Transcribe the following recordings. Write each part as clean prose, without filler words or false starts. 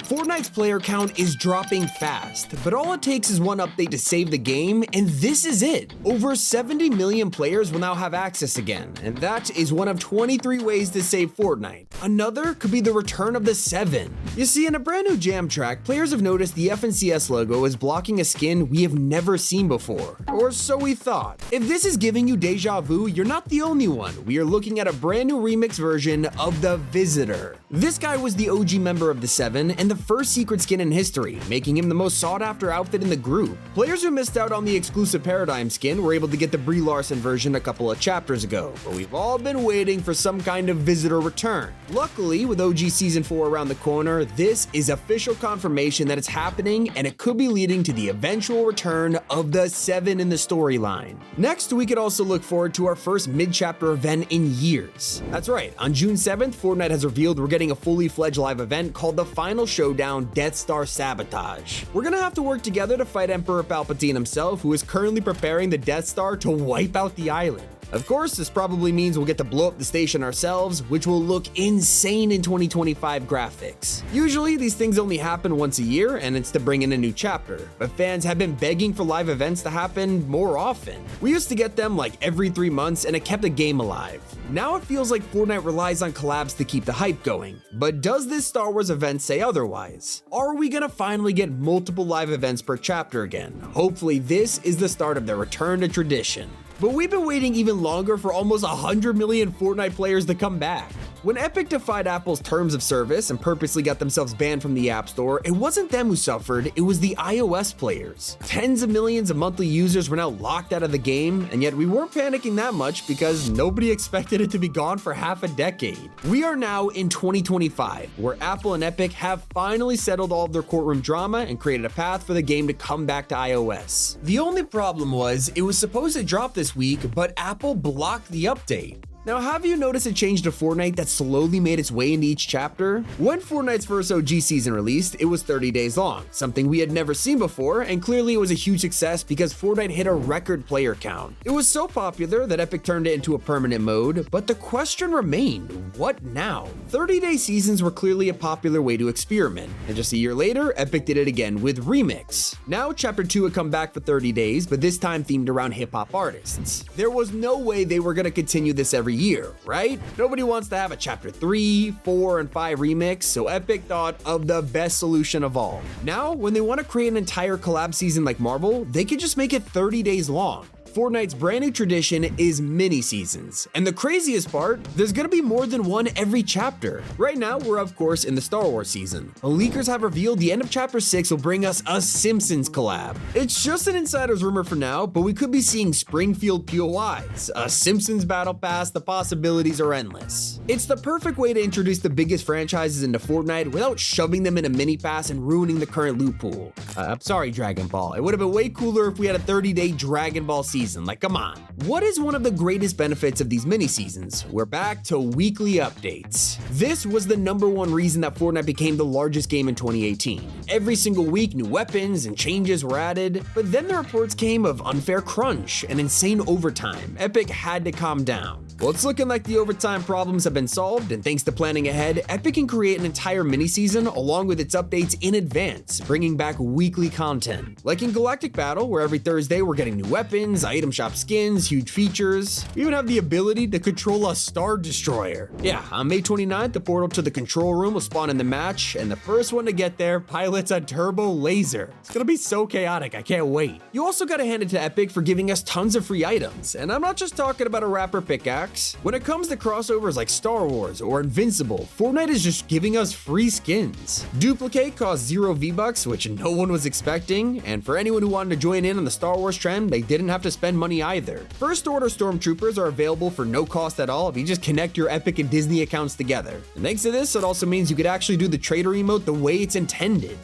Fortnite's player count is dropping fast, but all it takes is one update to save the game, and this is it. Over 70 million players will now have access again, and that is one of 23 ways to save Fortnite. Another could be the return of the Seven. You see, in a brand new jam track, players have noticed the FNCS logo is blocking a skin we have never seen before, or so we thought. If this is giving you deja vu, you're not the only one. We are looking at a brand new remix version of the Visitor. This guy was the OG member of the Seven and the first secret skin in history, making him the most sought after outfit in the group. Players who missed out on the exclusive Paradigm skin were able to get the Brie Larson version a couple of chapters ago, but we've all been waiting for some kind of Visitor return. Luckily, with OG Season 4 around the corner, this is official confirmation that it's happening, and it could be leading to the eventual return of the Seven in the storyline. Next, we could also look forward to our first mid-chapter event in years. That's right, on June 7th, Fortnite has revealed we're getting a fully fledged live event called the Final Showdown Death Star Sabotage. We're gonna have to work together to fight Emperor Palpatine himself, who is currently preparing the Death Star to wipe out the island. Of course, this probably means we'll get to blow up the station ourselves, which will look insane in 2025 graphics. Usually, these things only happen once a year, and it's to bring in a new chapter, but fans have been begging for live events to happen more often. We used to get them like every 3 months, and it kept the game alive. Now it feels like Fortnite relies on collabs to keep the hype going, but does this Star Wars event say otherwise? Are we gonna finally get multiple live events per chapter again? Hopefully this is the start of their return to tradition. But we've been waiting even longer for almost 100 million Fortnite players to come back. When Epic defied Apple's terms of service and purposely got themselves banned from the App Store, it wasn't them who suffered, it was the iOS players. Tens of millions of monthly users were now locked out of the game, and yet we weren't panicking that much because nobody expected it to be gone for half a decade. We are now in 2025, where Apple and Epic have finally settled all of their courtroom drama and created a path for the game to come back to iOS. The only problem was, it was supposed to drop this week, but Apple blocked the update. Now, have you noticed a change to Fortnite that slowly made its way into each chapter? When Fortnite's first OG season released, it was 30 days long, something we had never seen before, and clearly it was a huge success because Fortnite hit a record player count. It was so popular that Epic turned it into a permanent mode, but the question remained, what now? 30-day seasons were clearly a popular way to experiment, and just a year later, Epic did it again with Remix. Now, Chapter 2 had come back for 30 days, but this time themed around hip-hop artists. There was no way they were going to continue this every year, right? Nobody wants to have a chapter 3, 4, and 5 remix, so Epic thought of the best solution of all. Now, when they want to create an entire collab season like Marvel, they could just make it 30 days long. Fortnite's brand new tradition is mini seasons, and the craziest part, there's gonna be more than one every chapter. Right now, we're of course in the Star Wars season, but leakers have revealed the end of chapter 6 will bring us a Simpsons collab. It's just an insider's rumor for now, but we could be seeing Springfield POIs, a Simpsons battle pass. The possibilities are endless. It's the perfect way to introduce the biggest franchises into Fortnite without shoving them in a mini pass and ruining the current loot pool. I'm sorry, Dragon Ball. It would have been way cooler if we had a 30-day Dragon Ball season. Like, come on. What is one of the greatest benefits of these mini seasons? We're back to weekly updates. This was the #1 reason that Fortnite became the largest game in 2018. Every single week, new weapons and changes were added, but then the reports came of unfair crunch and insane overtime. Epic had to calm down. Well, it's looking like the overtime problems have been solved, and thanks to planning ahead, Epic can create an entire mini-season along with its updates in advance, bringing back weekly content. Like in Galactic Battle, where every Thursday we're getting new weapons, item shop skins, huge features. We even have the ability to control a Star Destroyer. Yeah, on May 29th, the portal to the control room will spawn in the match, and the first one to get there pilots a turbo laser. It's gonna be so chaotic, I can't wait. You also gotta hand it to Epic for giving us tons of free items, and I'm not just talking about a rapper pickaxe. When it comes to crossovers like Star Wars or Invincible, Fortnite is just giving us free skins. Duplicate costs 0 V-Bucks, which no one was expecting, and for anyone who wanted to join in on the Star Wars trend, they didn't have to spend money either. First Order Stormtroopers are available for no cost at all if you just connect your Epic and Disney accounts together. And thanks to this, it also means you could actually do the trader emote the way it's intended.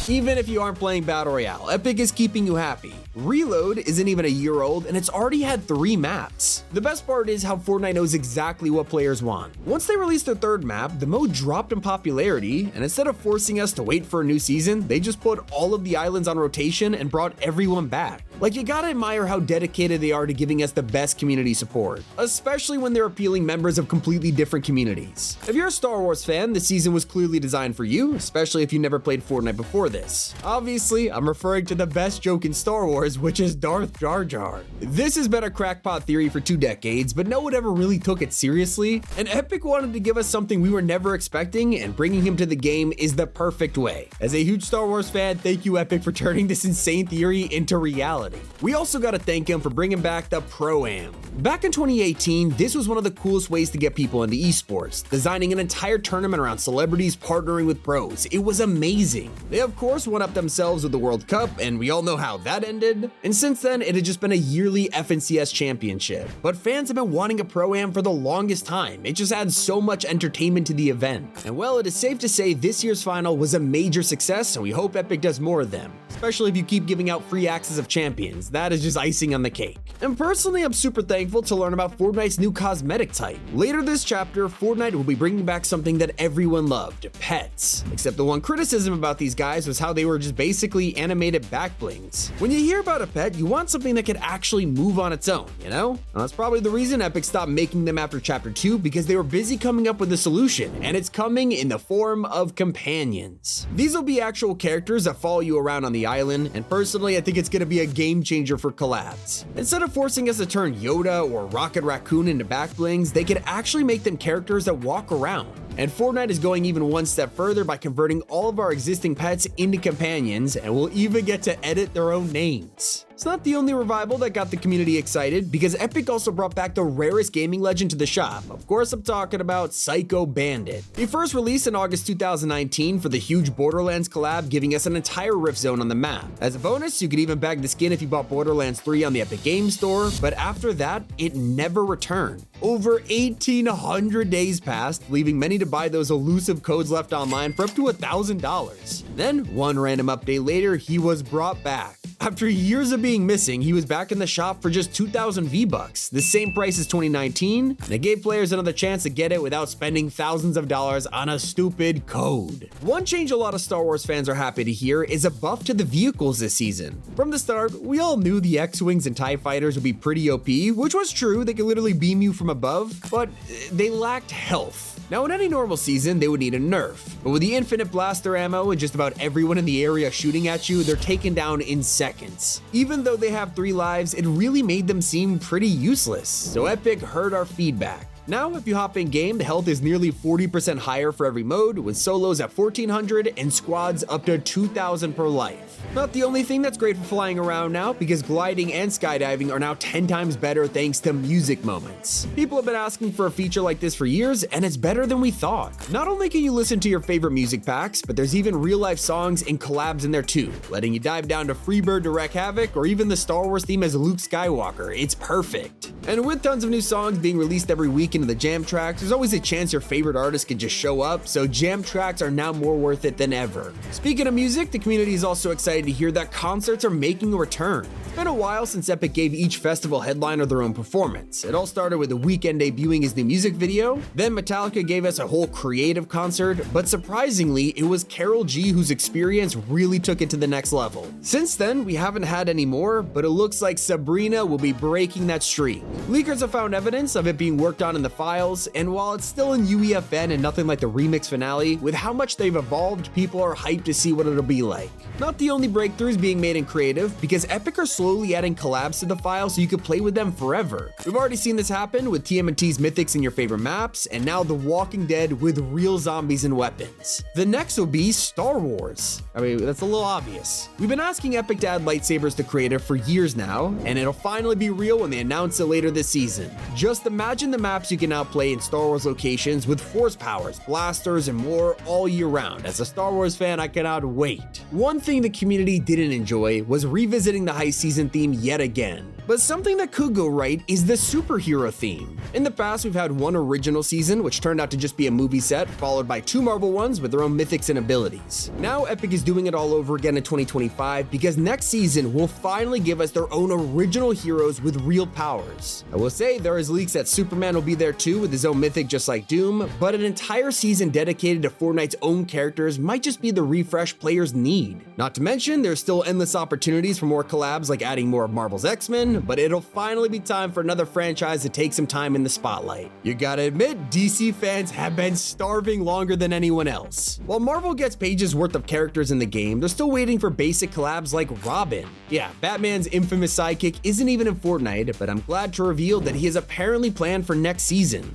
Even if you aren't playing Battle Royale, Epic is keeping you happy. Reload isn't even a year old, and it's already had 3 maps. The best part is how Fortnite knows exactly what players want. Once they released their 3rd map, the mode dropped in popularity, and instead of forcing us to wait for a new season, they just put all of the islands on rotation and brought everyone back. Like, you gotta admire how dedicated they are to giving us the best community support, especially when they're appealing members of completely different communities. If you're a Star Wars fan, the season was clearly designed for you, especially if you never played Fortnite before this. Obviously, I'm referring to the best joke in Star Wars, which is Darth Jar Jar. This has been a crackpot theory for 2 decades, but no one ever really took it seriously, and Epic wanted to give us something we were never expecting, and bringing him to the game is the perfect way. As a huge Star Wars fan, thank you, Epic, for turning this insane theory into reality. We also gotta thank him for bringing back the Pro-Am. Back in 2018, this was one of the coolest ways to get people into esports, designing an entire tournament around celebrities partnering with pros. It was amazing. They of course won up themselves with the World Cup, and we all know how that ended. And since then, it had just been a yearly FNCS championship. But fans have been wanting a Pro-Am for the longest time. It just adds so much entertainment to the event. And well, it is safe to say this year's final was a major success, and we hope Epic does more of them, especially if you keep giving out free access of champions. That is just icing on the cake. And personally, I'm super thankful to learn about Fortnite's new cosmetic type. Later this chapter, Fortnite will be bringing back something that everyone loved, pets. Except the one criticism about these guys was how they were just basically animated back blings. When you hear about a pet, you want something that could actually move on its own, you know? And that's probably the reason Epic stopped making them after chapter 2, because they were busy coming up with a solution, and it's coming in the form of companions. These will be actual characters that follow you around on the island, and personally, I think it's gonna be a game changer for collabs. Instead of forcing us to turn Yoda or Rocket Raccoon into back blings, they could actually make them characters that walk around. And Fortnite is going even one step further by converting all of our existing pets into companions, and we'll even get to edit their own names. It's not the only revival that got the community excited, because Epic also brought back the rarest gaming legend to the shop. Of course, I'm talking about Psycho Bandit. He first released in August 2019 for the huge Borderlands collab, giving us an entire Rift Zone on the map. As a bonus, you could even bag the skin if you bought Borderlands 3 on the Epic Games Store, but after that, it never returned. Over 1,800 days passed, leaving many to buy those elusive codes left online for up to $1,000. Then, one random update later, he was brought back. After years of being missing, he was back in the shop for just 2,000 V-Bucks, the same price as 2019, and it gave players another chance to get it without spending thousands of dollars on a stupid code. One change a lot of Star Wars fans are happy to hear is a buff to the vehicles this season. From the start, we all knew the X-Wings and TIE Fighters would be pretty OP, which was true, they could literally beam you from above, but they lacked health. Now, in any normal season, they would need a nerf, but with the infinite blaster ammo and just about everyone in the area shooting at you, they're taken down in seconds. Even though they have 3 lives, it really made them seem pretty useless, so Epic heard our feedback. Now, if you hop in game, the health is nearly 40% higher for every mode, with solos at 1,400 and squads up to 2,000 per life. Not the only thing that's great for flying around now, because gliding and skydiving are now 10 times better thanks to music moments. People have been asking for a feature like this for years, and it's better than we thought. Not only can you listen to your favorite music packs, but there's even real-life songs and collabs in there too, letting you dive down to Freebird to wreak havoc, or even the Star Wars theme as Luke Skywalker. It's perfect. And with tons of new songs being released every week into the jam tracks, there's always a chance your favorite artist can just show up, so jam tracks are now more worth it than ever. Speaking of music, the community is also excited to hear that concerts are making a return. It's been a while since Epic gave each festival headliner their own performance. It all started with The Weeknd debuting his new music video, then Metallica gave us a whole creative concert, but surprisingly, it was Karol G whose experience really took it to the next level. Since then, we haven't had any more, but it looks like Sabrina will be breaking that streak. Leakers have found evidence of it being worked on in the files, and while it's still in UEFN and nothing like the remix finale, with how much they've evolved, people are hyped to see what it'll be like. Not the only breakthroughs being made in creative, because Epic are slowly adding collabs to the file so you can play with them forever. We've already seen this happen with TMNT's mythics in your favorite maps, and now The Walking Dead with real zombies and weapons. The next will be Star Wars. I mean, that's a little obvious. We've been asking Epic to add lightsabers to creative for years now, and it'll finally be real when they announce it later this season. Just imagine the maps you can now play in Star Wars locations with force powers, blasters, and more all year round. As a Star Wars fan, I cannot wait. One thing the community didn't enjoy was revisiting the heist season theme yet again. But something that could go right is the superhero theme. In the past, we've had one original season, which turned out to just be a movie set, followed by 2 Marvel ones with their own mythics and abilities. Now Epic is doing it all over again in 2025, because next season will finally give us their own original heroes with real powers. I will say there is leaks that Superman will be there there too with his own mythic just like Doom, but an entire season dedicated to Fortnite's own characters might just be the refresh players need. Not to mention, there's still endless opportunities for more collabs like adding more of Marvel's X-Men, but it'll finally be time for another franchise to take some time in the spotlight. You gotta admit, DC fans have been starving longer than anyone else. While Marvel gets pages worth of characters in the game, they're still waiting for basic collabs like Robin. Yeah, Batman's infamous sidekick isn't even in Fortnite, but I'm glad to reveal that he is apparently planned for next season.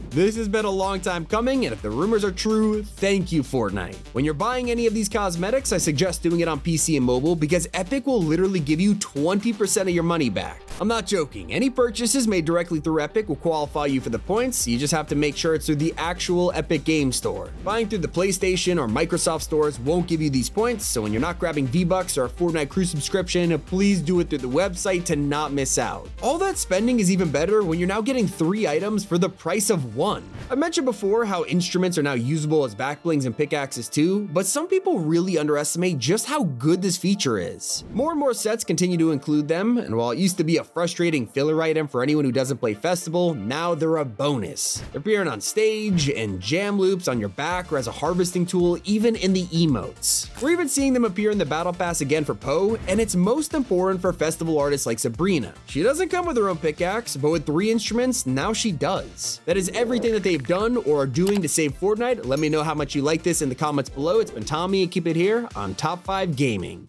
This has been a long time coming, and if the rumors are true, thank you, Fortnite. When you're buying any of these cosmetics, I suggest doing it on PC and mobile because Epic will literally give you 20% of your money back. I'm not joking, any purchases made directly through Epic will qualify you for the points, you just have to make sure it's through the actual Epic Game Store. Buying through the PlayStation or Microsoft stores won't give you these points, so when you're not grabbing V-Bucks or a Fortnite Crew subscription, please do it through the website to not miss out. All that spending is even better when you're now getting 3 items for the price of 1. I mentioned before how instruments are now usable as backblings and pickaxes too, but some people really underestimate just how good this feature is. More and more sets continue to include them, and while it used to be a frustrating filler item for anyone who doesn't play Festival, now they're a bonus. They're appearing on stage, and jam loops on your back, or as a harvesting tool, even in the emotes. We're even seeing them appear in the Battle Pass again for Poe, and it's most important for Festival artists like Sabrina. She doesn't come with her own pickaxe, but with 3 instruments, now she does. That is everything that they've done or are doing to save Fortnite. Let me know how much you like this in the comments below. It's been Tommy, and keep it here on Top 5 Gaming.